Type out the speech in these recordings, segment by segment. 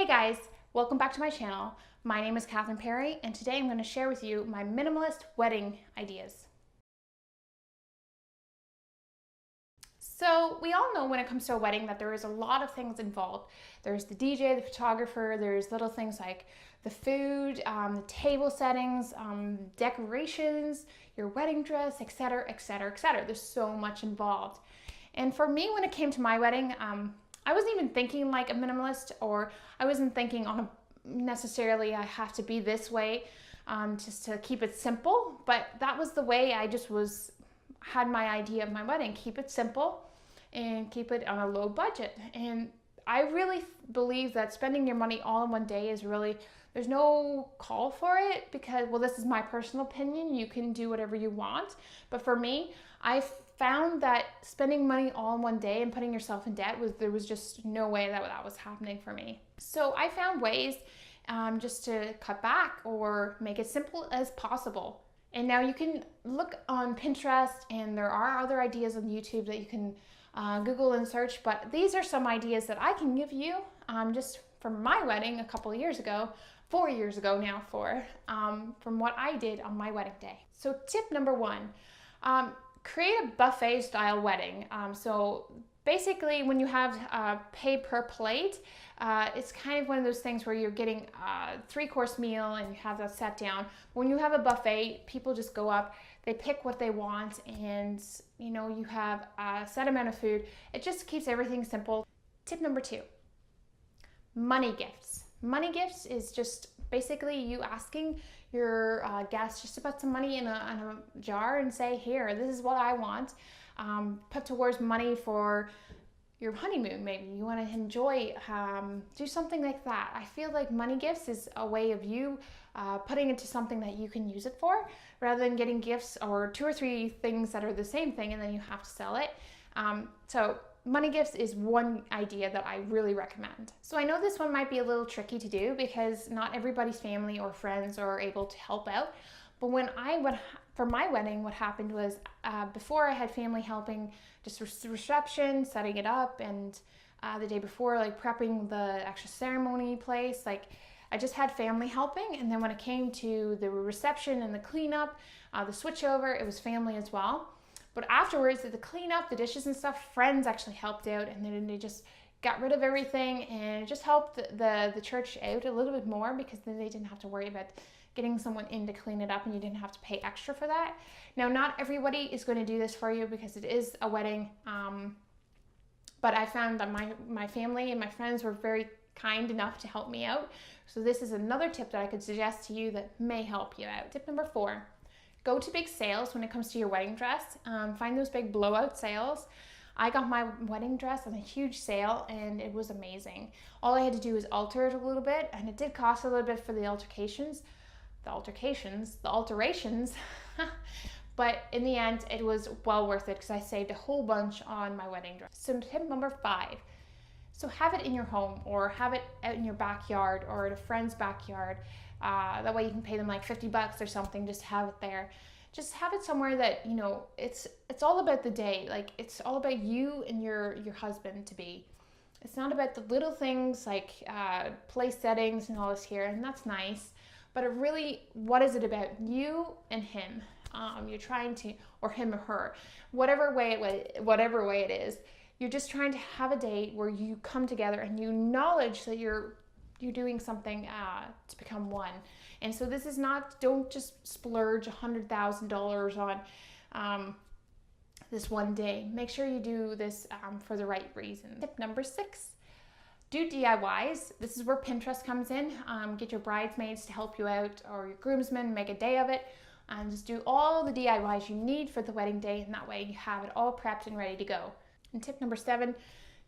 Hey guys, welcome back to my channel. My name is Catherine Perry, and today I'm going to share with you my minimalist wedding ideas. So we all know when it comes to a wedding that there is a lot of things involved. There's the DJ, the photographer, there's little things like the food, the table settings, decorations, your wedding dress, etc., etc., etc. There's so much involved. And for me, when it came to my wedding, I wasn't even thinking like a minimalist, or I wasn't thinking on necessarily I have to be this way, just to keep it simple. But that was the way I just had my idea of my wedding. Keep it simple and keep it on a low budget. And I really believe that spending your money all in one day is really, there's no call for it, because, well, this is my personal opinion. You can do whatever you want. But for me, I found that spending money all in one day and putting yourself in debt there was just no way that was happening for me. So I found ways just to cut back or make it simple as possible. And now you can look on Pinterest, and there are other ideas on YouTube that you can Google and search, but these are some ideas that I can give you just from my wedding a couple of years ago, 4 years ago now, from what I did on my wedding day. So tip number one, create a buffet style wedding. So basically when you have pay per plate, it's kind of one of those things where you're getting a 3-course meal and you have that set down. When you have a buffet, people just go up, they pick what they want, and you have a set amount of food. It just keeps everything simple. Tip number two, money gifts. Money gifts is just basically you asking your guests just to put some money in a jar and say, here, this is what I want. Put towards money for your honeymoon. Maybe you want to enjoy, do something like that. I feel like money gifts is a way of you putting into something that you can use it for, rather than getting gifts or 2 or 3 things that are the same thing and then you have to sell it. So money gifts is one idea that I really recommend. So I know this one might be a little tricky to do because not everybody's family or friends are able to help out. But for my wedding, what happened was before I had family helping, just reception, setting it up, and the day before, like prepping the actual ceremony place, like I just had family helping. And then when it came to the reception and the cleanup, the switchover, it was family as well. But afterwards, the cleanup, the dishes and stuff, friends actually helped out, and then they just got rid of everything, and it just helped the church out a little bit more, because then they didn't have to worry about getting someone in to clean it up, and you didn't have to pay extra for that. Now, not everybody is going to do this for you because it is a wedding, but I found that my family and my friends were very kind enough to help me out. So this is another tip that I could suggest to you that may help you out. Tip number 4. Go to big sales when it comes to your wedding dress. Find those big blowout sales. I got my wedding dress on a huge sale, and it was amazing. All I had to do was alter it a little bit, and it did cost a little bit for the alterations, but in the end, it was well worth it because I saved a whole bunch on my wedding dress. So tip number 5. So have it in your home, or have it out in your backyard or at a friend's backyard. That way you can pay them like $50 or something just to have it there. Just have it somewhere that, it's all about the day. Like, it's all about you and your husband to be. It's not about the little things like place settings and all this here, and that's nice. But what is it about? You and him. You're trying to, or him or her, whatever way it is. You're just trying to have a date where you come together and you acknowledge that you're doing something to become one. And so this is not, don't just splurge $100,000 on this one day. Make sure you do this for the right reason. Tip number 6, do DIYs. This is where Pinterest comes in. Get your bridesmaids to help you out, or your groomsmen, make a day of it, and just do all the DIYs you need for the wedding day, and that way you have it all prepped and ready to go. And tip number 7,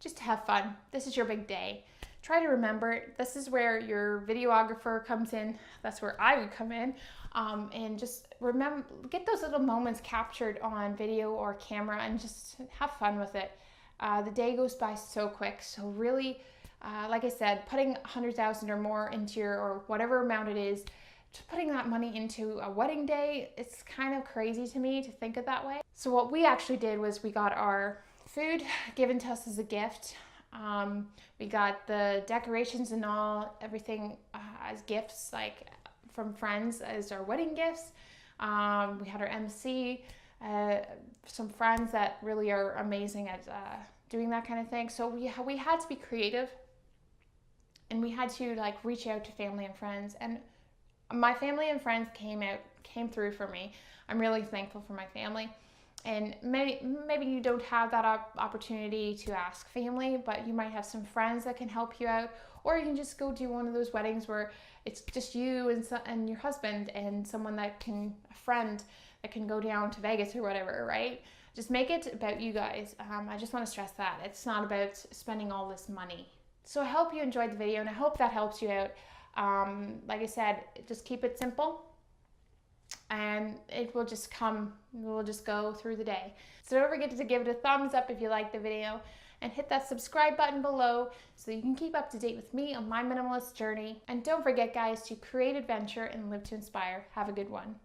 just to have fun. This is your big day. Try to remember, this is where your videographer comes in. That's where I would come in. And just remember, get those little moments captured on video or camera and just have fun with it. The day goes by so quick. So really, like I said, putting $100,000 or more into or whatever amount it is, just putting that money into a wedding day, it's kind of crazy to me to think of that way. So what we actually did was we got our food given to us as a gift. We got the decorations and everything as gifts, like from friends as our wedding gifts. We had our MC, some friends that really are amazing at doing that kind of thing. So we had to be creative, and we had to like reach out to family and friends. And my family and friends came through for me. I'm really thankful for my family. And maybe you don't have that opportunity to ask family, but you might have some friends that can help you out, or you can just go do one of those weddings where it's just you and your husband and a friend that can go down to Vegas or whatever, right? Just make it about you guys. I just want to stress that it's not about spending all this money. So I hope you enjoyed the video, and I hope that helps you out. Like I said, just keep it simple, and it will just come. We'll just go through the day. So don't forget to give it a thumbs up if you like the video, and hit that subscribe button below so you can keep up to date with me on my minimalist journey. And don't forget, guys, to create adventure and live to inspire. Have a good one.